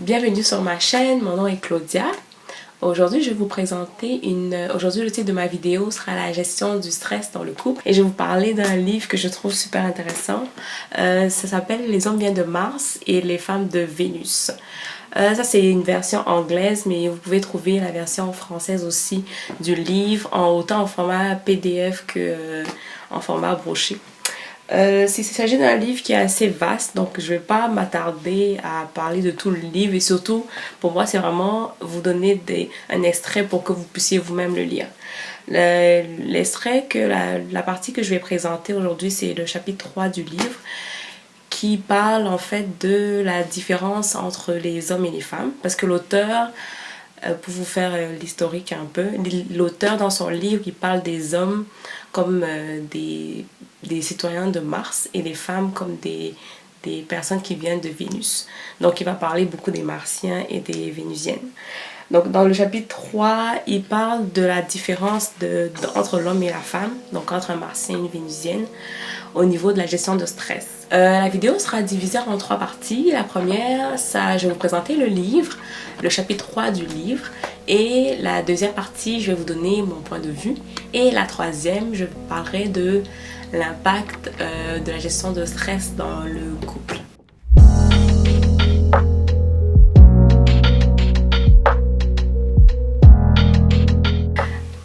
Bienvenue sur ma chaîne, mon nom est Claudia. Aujourd'hui, je vais vous présenter Aujourd'hui, le titre de ma vidéo sera la gestion du stress dans le couple. Et je vais vous parler d'un livre que je trouve super intéressant. Ça s'appelle Les hommes viennent de Mars et les femmes de Vénus. Ça, c'est une version anglaise, mais vous pouvez trouver la version française aussi du livre, autant en format PDF que en format broché. Il s'agit d'un livre qui est assez vaste, donc je ne vais pas m'attarder à parler de tout le livre et surtout, pour moi, c'est vraiment vous donner un extrait pour que vous puissiez vous-même le lire. L'extrait, la partie que je vais présenter aujourd'hui, c'est le chapitre 3 du livre qui parle en fait de la différence entre les hommes et les femmes parce que l'auteur, pour vous faire l'historique un peu, l'auteur dans son livre, il parle des hommes comme des citoyens de Mars et les femmes comme des personnes qui viennent de Vénus. Donc il va parler beaucoup des Martiens et des Vénusiennes. Donc dans le chapitre 3, il parle de la différence entre l'homme et la femme, donc entre un Martien et une Vénusienne, au niveau de la gestion de stress. La vidéo sera divisée en 3 parties. La première, je vais vous présenter le livre, le chapitre 3 du livre. Et la deuxième partie, je vais vous donner mon point de vue. Et la troisième, je parlerai de l'impact de la gestion de stress dans le couple.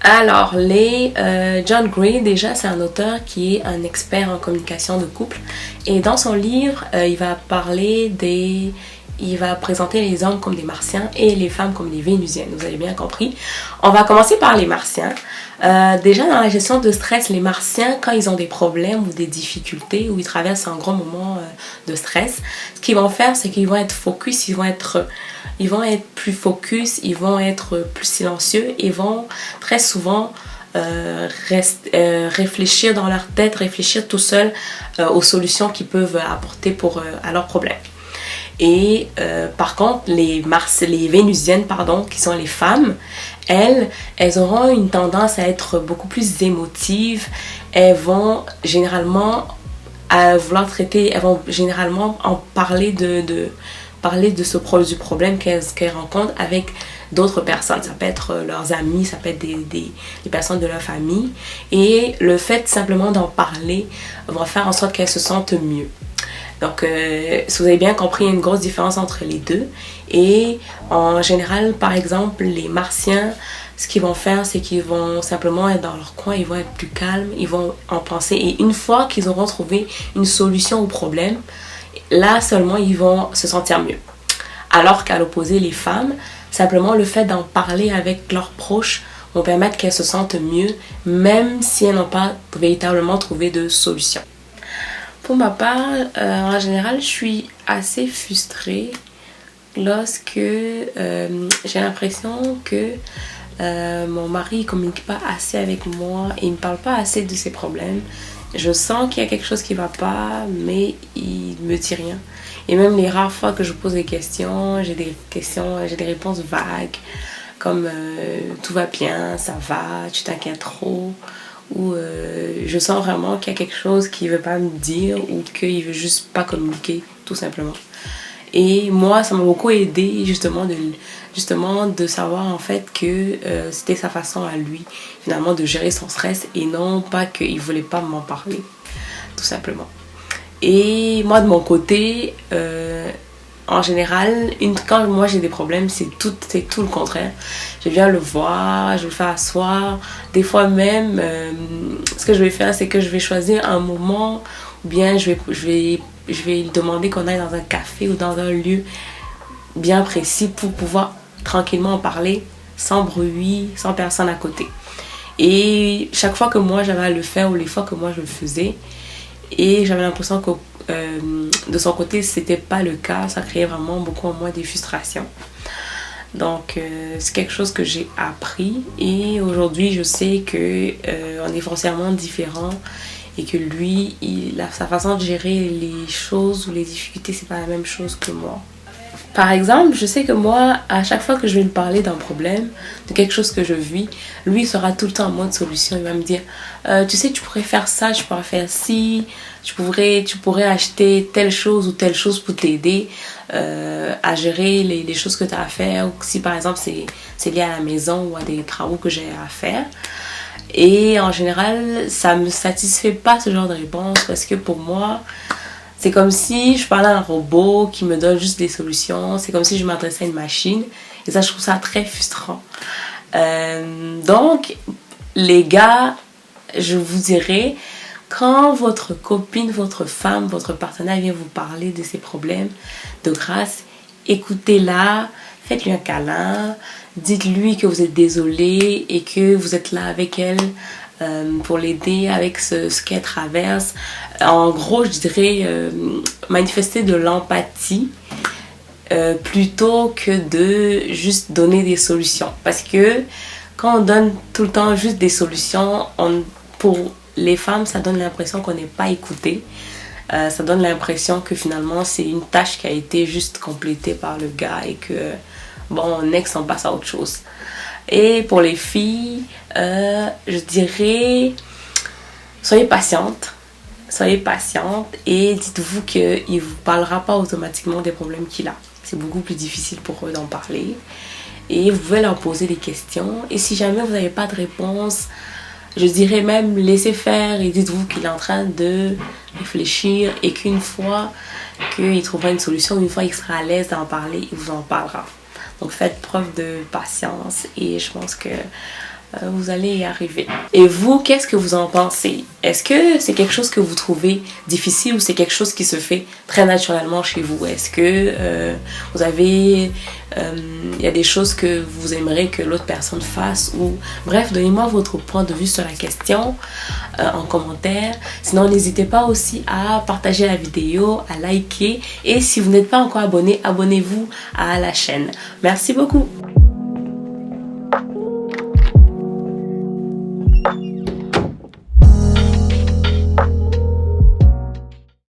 Alors, John Gray, déjà, c'est un auteur qui est un expert en communication de couple. Et dans son livre, il va présenter les hommes comme des Martiens et les femmes comme des Vénusiennes. Vous avez bien compris. On va commencer par les Martiens. Déjà, dans la gestion de stress, les Martiens, quand ils ont des problèmes ou des difficultés ou ils traversent un grand moment de stress, ce qu'ils vont faire, c'est qu'ils vont être focus, ils vont être plus focus, ils vont être plus silencieux, ils vont très souvent réfléchir dans leur tête, réfléchir tout seuls aux solutions qu'ils peuvent apporter à leurs problèmes. Et par contre, les Vénusiennes, qui sont les femmes, elles auront une tendance à être beaucoup plus émotives. Elles vont généralement en parler du problème qu'elles rencontrent avec d'autres personnes. Ça peut être leurs amis, ça peut être des personnes de leur famille. Et le fait simplement d'en parler va faire en sorte qu'elles se sentent mieux. Donc, si vous avez bien compris, il y a une grosse différence entre les deux. Et en général, par exemple, les Martiens, ce qu'ils vont faire, c'est qu'ils vont simplement être dans leur coin, ils vont être plus calmes, ils vont en penser. Et une fois qu'ils auront trouvé une solution au problème, là seulement, ils vont se sentir mieux. Alors qu'à l'opposé, les femmes, simplement le fait d'en parler avec leurs proches vont permettre qu'elles se sentent mieux, même si elles n'ont pas véritablement trouvé de solution. Pour ma part, en général, je suis assez frustrée lorsque j'ai l'impression que mon mari ne communique pas assez avec moi et il ne me parle pas assez de ses problèmes. Je sens qu'il y a quelque chose qui ne va pas, mais il ne me dit rien. Et même les rares fois que je pose des questions, j'ai des réponses vagues, comme tout va bien, ça va, tu t'inquiètes trop. Ou je sens vraiment qu'il y a quelque chose qu'il ne veut pas me dire ou qu'il ne veut juste pas communiquer, tout simplement. Et moi, ça m'a beaucoup aidé justement de savoir en fait que c'était sa façon à lui, finalement, de gérer son stress et non pas qu'il ne voulait pas m'en parler, tout simplement. Et moi, de mon côté, en général, quand moi j'ai des problèmes, c'est tout le contraire. Je viens le voir, je le fais asseoir. Des fois même, ce que je vais faire, c'est que je vais choisir un moment ou bien je vais lui demander qu'on aille dans un café ou dans un lieu bien précis pour pouvoir tranquillement en parler sans bruit, sans personne à côté. Et chaque fois que moi j'avais à le faire ou les fois que moi je le faisais, et j'avais l'impression que de son côté c'était pas le cas, ça créait vraiment beaucoup en moi des frustrations. Donc c'est quelque chose que j'ai appris et aujourd'hui je sais que on est foncièrement différents et que lui, sa façon de gérer les choses ou les difficultés, c'est pas la même chose que moi. Par exemple, je sais que moi, à chaque fois que je vais lui parler d'un problème, de quelque chose que je vis, lui il sera tout le temps en mode solution. Il va me dire, tu sais, tu pourrais faire ça, tu pourrais faire ci, tu pourrais acheter telle chose ou telle chose pour t'aider à gérer les choses que tu as à faire. Ou si par exemple c'est lié à la maison ou à des travaux que j'ai à faire. Et en général, ça me satisfait pas ce genre de réponse parce que pour moi, c'est comme si je parlais à un robot qui me donne juste des solutions. C'est comme si je m'adressais à une machine. Et ça, je trouve ça très frustrant. Donc, les gars, je vous dirais, quand votre copine, votre femme, votre partenaire vient vous parler de ses problèmes, de grâce, écoutez-la, faites-lui un câlin, dites-lui que vous êtes désolé et que vous êtes là avec elle pour l'aider avec ce qu'elle traverse. En gros, je dirais manifester de l'empathie plutôt que de juste donner des solutions. Parce que quand on donne tout le temps juste des solutions, pour les femmes, ça donne l'impression qu'on n'est pas écouté. Ça donne l'impression que finalement, c'est une tâche qui a été juste complétée par le gars et que, bon, next, on passe à autre chose. Et pour les filles, je dirais, soyez patiente. Soyez patiente et dites-vous qu'il ne vous parlera pas automatiquement des problèmes qu'il a. C'est beaucoup plus difficile pour eux d'en parler. Et vous pouvez leur poser des questions. Et si jamais vous n'avez pas de réponse, je dirais même laissez faire et dites-vous qu'il est en train de réfléchir et qu'une fois qu'il trouvera une solution, une fois qu'il sera à l'aise d'en parler, il vous en parlera. Donc faites preuve de patience et je pense que vous allez y arriver. Et vous, qu'est-ce que vous en pensez? Est-ce que c'est quelque chose que vous trouvez difficile ou c'est quelque chose qui se fait très naturellement chez vous? Est-ce que vous avez... il y a des choses que vous aimeriez que l'autre personne fasse ou... Bref, donnez-moi votre point de vue sur la question en commentaire. Sinon, n'hésitez pas aussi à partager la vidéo, à liker. Et si vous n'êtes pas encore abonné, abonnez-vous à la chaîne. Merci beaucoup.